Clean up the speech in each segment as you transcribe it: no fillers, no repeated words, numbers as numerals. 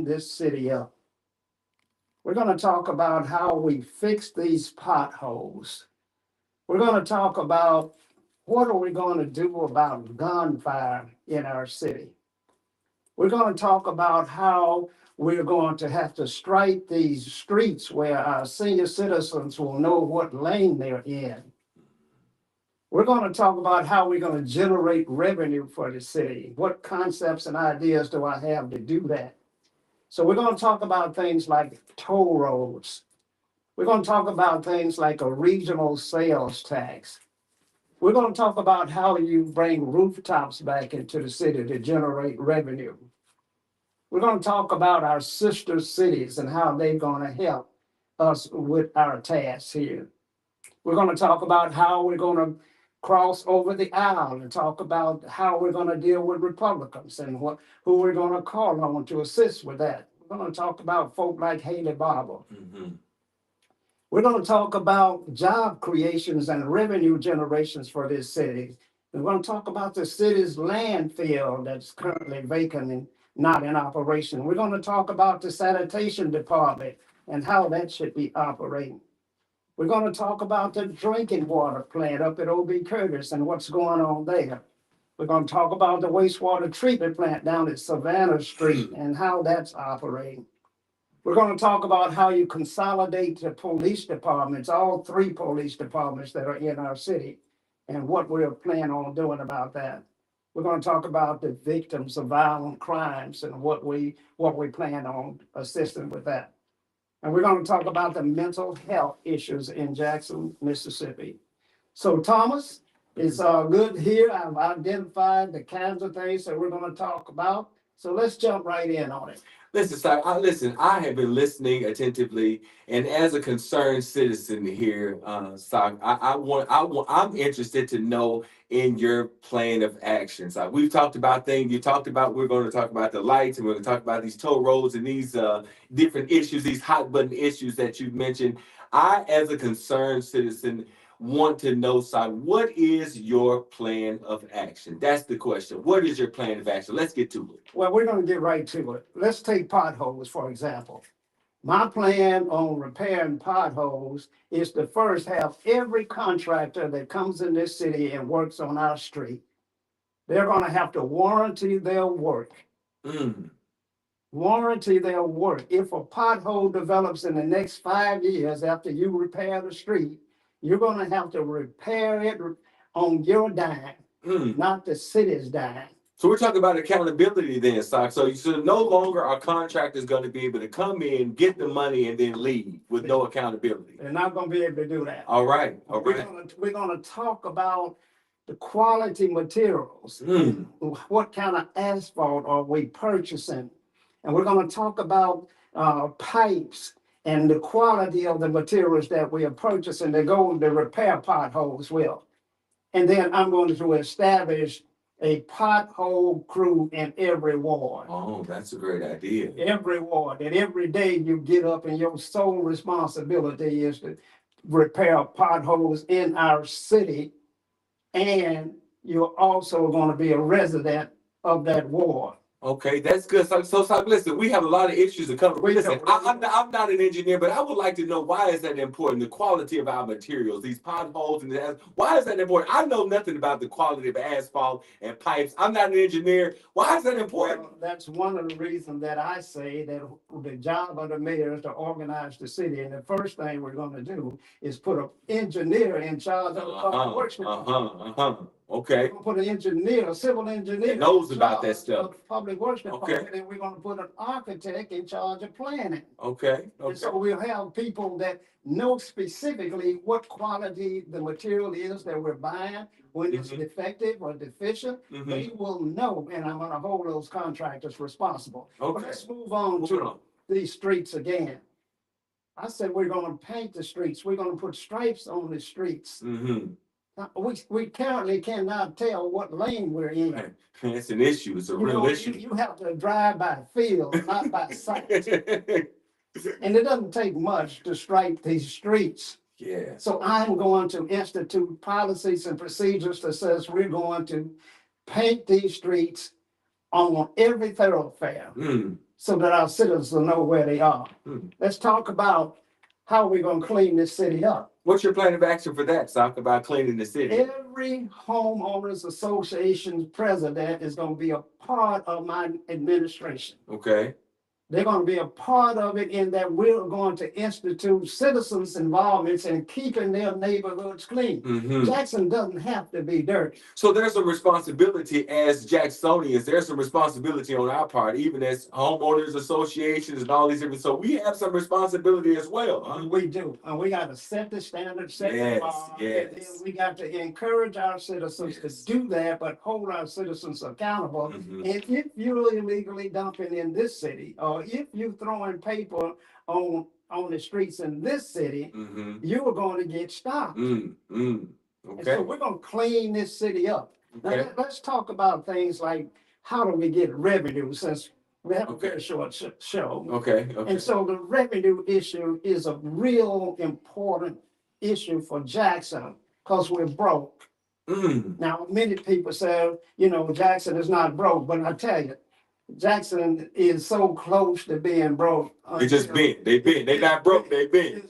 clean this city up. We're going to talk about how we fix these potholes. We're going to talk about what are we going to do about gunfire in our city. We're going to talk about how we're going to have to stripe these streets where our senior citizens will know what lane they're in. We're going to talk about how we're going to generate revenue for the city. What concepts and ideas do I have to do that? So we're going to talk about things like toll roads. We're going to talk about things like a regional sales tax. We're going to talk about how you bring rooftops back into the city to generate revenue. We're going to talk about our sister cities and how they're going to help us with our tasks here. We're going to talk about how we're going to cross over the aisle and talk about how we're going to deal with Republicans and who we're going to call on to assist with that. We're going to talk about folk like Haley Barber. We're going to talk about job creations and revenue generations for this city. We're going to talk about the city's landfill that's currently vacant and not in operation. We're going to talk about the sanitation department and how that should be operating. We're going to talk about the drinking water plant up at O.B. Curtis and what's going on there. We're going to talk about the wastewater treatment plant down at Savannah Street and how that's operating. We're going to talk about how you consolidate the police departments, all three police departments that are in our city, and what we're planning on doing about that. We're going to talk about the victims of violent crimes and what we plan on assisting with that. And we're going to talk about the mental health issues in Jackson, Mississippi. So Thomas, it's good here. I've identified the kinds of things that we're going to talk about. So let's jump right in on it. Listen, Si, I have been listening attentively, and as a concerned citizen here, Si, I'm interested to know in your plan of action. Si, we've talked about things. You talked about we're going to talk about the lights, and we're going to talk about these toll roads and these different issues, these hot button issues that you mentioned. I, as a concerned citizen, want to know, Si, what is your plan of action? That's the question. What is your plan of action? Let's get to it. Well, we're going to get right to it. Let's take potholes, for example. My plan on repairing potholes is to first have every contractor that comes in this city and works on our street, they're going to have to warranty their work. Warranty their work. If a pothole develops in the next 5 years after you repair the street, you're going to have to repair it on your dime, not the city's dime. So we're talking about accountability then, Sock. So no longer are contractors going to be able to come in, get the money, and then leave with no accountability. They're not going to be able to do that. All right. We're going to talk about the quality materials. What kind of asphalt are we purchasing? And we're going to talk about pipes and the quality of the materials that we are purchasing to go to repair potholes with. And then I'm going to establish a pothole crew in every ward. Oh, that's a great idea. Every ward. And every day you get up and your sole responsibility is to repair potholes in our city. And you're also going to be a resident of that ward. Okay, that's good. So listen, we have a lot of issues to cover. Listen, I'm not an engineer, but I would like to know, why is that important? The quality of our materials, these potholes, and why is that important? I know nothing about the quality of asphalt and pipes. I'm not an engineer. Why is that important? Well, that's one of the reasons that I say that the job of the mayor is to organize the city. And the first thing we're going to do is put an engineer in charge of the public works department. Okay. We're going to put an engineer, a civil engineer, that knows about that stuff. Public works department, and we're going to put an architect in charge of planning. Okay. And so we'll have people that know specifically what quality the material is that we're buying, when it's defective or deficient. They will know, and I'm going to hold those contractors responsible. Okay. But let's move on to these streets again. I said we're going to paint the streets. We're going to put stripes on the streets. We currently cannot tell what lane we're in. It's an issue. It's a real issue. You have to drive by feel, not by sight. And it doesn't take much to stripe these streets. Yeah. So I'm going to institute policies and procedures that says we're going to paint these streets on every thoroughfare. so that our citizens will know where they are. Hmm. Let's talk about how we're gonna clean this city up. What's your plan of action for that? Talk about cleaning the city. Every homeowners association president is gonna be a part of my administration. Okay. They're gonna be a part of it in that we're going to institute citizens' involvements in keeping their neighborhoods clean. Mm-hmm. Jackson doesn't have to be dirty. So there's a responsibility as Jacksonians. There's some responsibility on our part, even as homeowners associations and all these different. So we have some responsibility as well. Huh? We do, and we got to set the standard, set the Yes, bar. yes. And then we got to encourage our citizens Yes. to do that, but hold our citizens accountable. Mhm. And if you're illegally dumping in this city, or if you're throwing paper on the streets in this city, Mm-hmm. you are going to get stopped. Mm, mm. And Okay. so we're going to clean this city up. Now, Okay. let's talk about things like how do we get revenue, since we have a Okay. very short show. Okay. Okay. And so the revenue issue is a real important issue for Jackson because we're broke. Mm. Now, many people say, you know, Jackson is not broke, but I tell you, Jackson is so close to being broke. They just been. They been. They not broke. They been.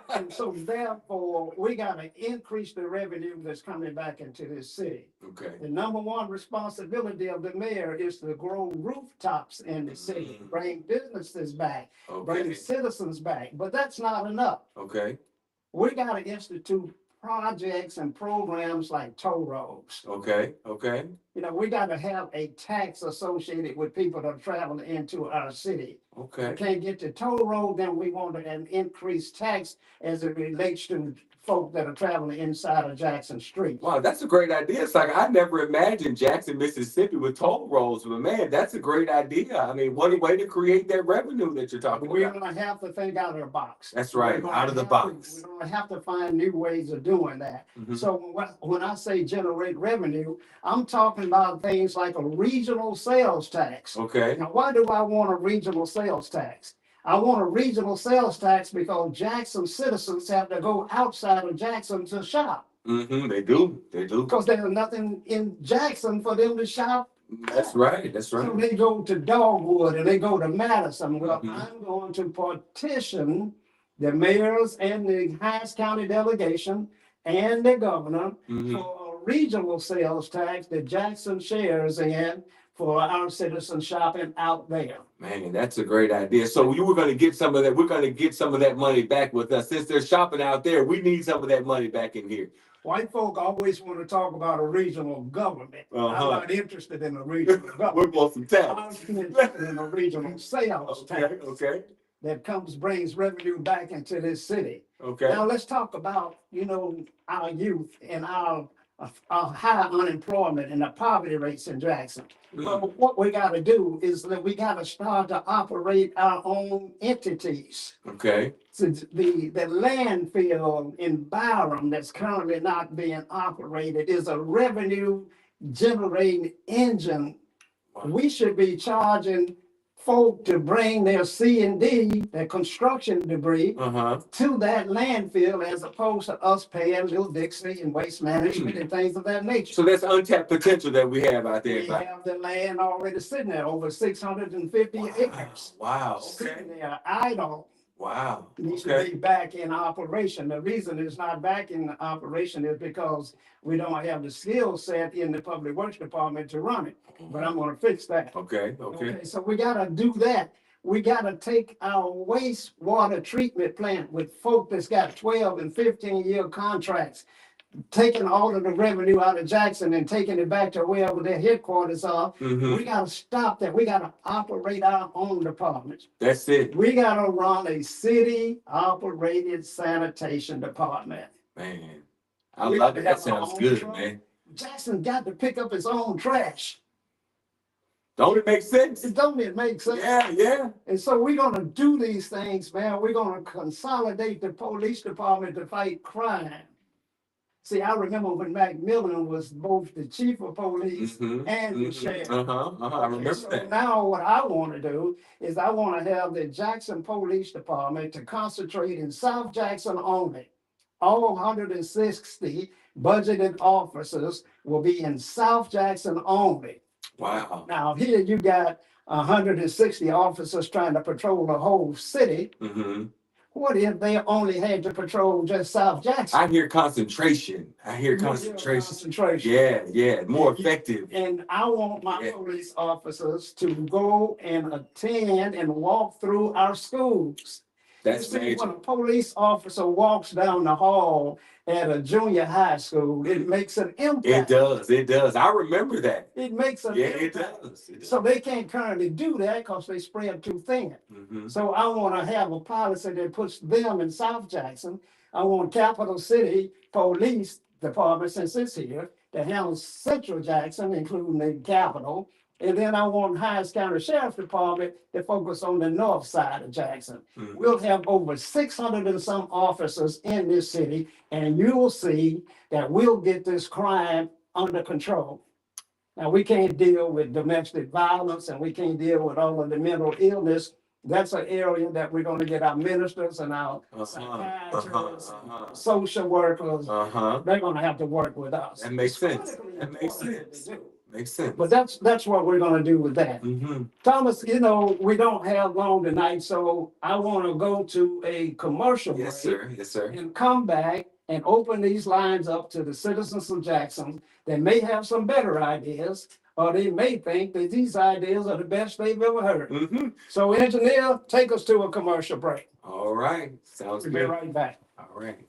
And so therefore, we got to increase the revenue that's coming back into this city. Okay. The number one responsibility of the mayor is to grow rooftops in the city, Mhm. bring businesses back, bring Okay. citizens back, but that's not enough. Okay. We got to institute projects and programs like toll roads. Okay. Okay. You know, we got to have a tax associated with people that are traveling into our city. We Okay. can't get to toll road, then we want an increased tax as it relates to folk that are traveling inside of Jackson Street. Wow, that's a great idea. It's like I never imagined Jackson, Mississippi with toll roads, but man, that's a great idea. I mean, what a way to create that revenue that you're talking We're about. gonna have to think out of the box. That's right, We're gonna out of the have to- box. We're gonna have to find new ways of doing that. Mhm. So when I say generate revenue, I'm talking about things like a regional sales tax. Okay. Now, why do I want a regional sales tax? I want a regional sales tax because Jackson citizens have to go outside of Jackson to shop. Mm-hmm. They do. They do. Because there's nothing in Jackson for them to shop. That's right. That's So right. they go to Dogwood and they go to Madison. Well, Mhm. I'm going to partition the mayors and the Hines County delegation and the governor Mhm. for a regional sales tax that Jackson shares in for our citizens shopping out there. Man, that's a great idea. So you were going to get some of that. We're going to get some of that money back with us. Since they're shopping out there, we need some of that money back in here. White folk always want to talk about a regional government. I'm Uh-huh. not interested in a regional We government. want some I'm tax. interested in a regional sales Okay. tax Okay. that brings revenue back into this city. Okay. Now, let's talk about, you know, our youth and our high unemployment and the poverty rates in Jackson. Well, what we got to do is that we got to start to operate our own entities. Okay. So the landfill in Byram that's currently not being operated is a revenue generating engine. We should be charging folk to bring their C&D, their construction debris, Uh-huh. to that landfill as opposed to us paying Little Dixie and waste management and things of that nature. So that's untapped potential that we have out there. We have the land already sitting there, over 650 acres. Wow. Okay. Sitting there idle, Wow. needs to Okay. be back in operation. The reason it's not back in operation is because we don't have the skill set in the Public Works Department to run it. But I'm gonna fix that. Okay. Okay. Okay, so we gotta do that. We gotta take our wastewater treatment plant with folk that's got 12 and 15-year contracts, taking all of the revenue out of Jackson and taking it back to wherever their headquarters are. Mhm. We gotta stop that. We gotta operate our own departments. That's it, We gotta run a city-operated sanitation department. man. I We love it. have That our sounds own good, truck. man. Jackson got to pick up his own trash. Don't it make sense? Don't it make sense? Yeah. Yeah. And so we're gonna do these things, man. We're gonna consolidate the police department to fight crime. See, I remember when Macmillan was both the chief of police Mhm. and the Mhm. sheriff. Uh-huh. I remember So that. now what I want to do is I want to have the Jackson Police Department to concentrate in South Jackson only. All 160 budgeted officers will be in South Jackson only. Wow. Now, here you got 160 officers trying to patrol the whole city. Mm-hmm. What if they only had to patrol just South Jackson? I hear concentration. I hear You hear concentration. concentration. Yeah, yeah, more effective. And I want my Yeah. police officers to go and attend and walk through our schools. That's You see, when major. a police officer walks down the hall at a junior high school, it makes an It impact. does. It does. I remember that. It makes an Yeah, it impact. does. It does. So they can't currently do that because they spread too thin. Mm-hmm. So I want to have a policy that puts them in South Jackson. I want Capital City Police Department, since it's here, to handle Central Jackson, including the Capitol. And then I want Hines County Sheriff Department to focus on the north side of Jackson. Mm-hmm. We'll have over 600 and some officers in this city, and you will see that we'll get this crime under control. Now, we can't deal with domestic violence and we can't deal with all of the mental illness. That's an area that we're gonna get our ministers and our psychiatrists, social workers. They're gonna have to work with us. That makes It's sense. critically That makes important sense. to do. Makes sense. But that's what we're gonna do with that. Mm-hmm. Thomas, we don't have long tonight, so I wanna go to a commercial break. Yes, sir. Yes, sir. And come back and open these lines up to the citizens of Jackson that may have some better ideas, or they may think that these ideas are the best they've ever heard. Mm-hmm. So engineer, take us to a commercial break. All right. Sounds We'll be good. right back. All right.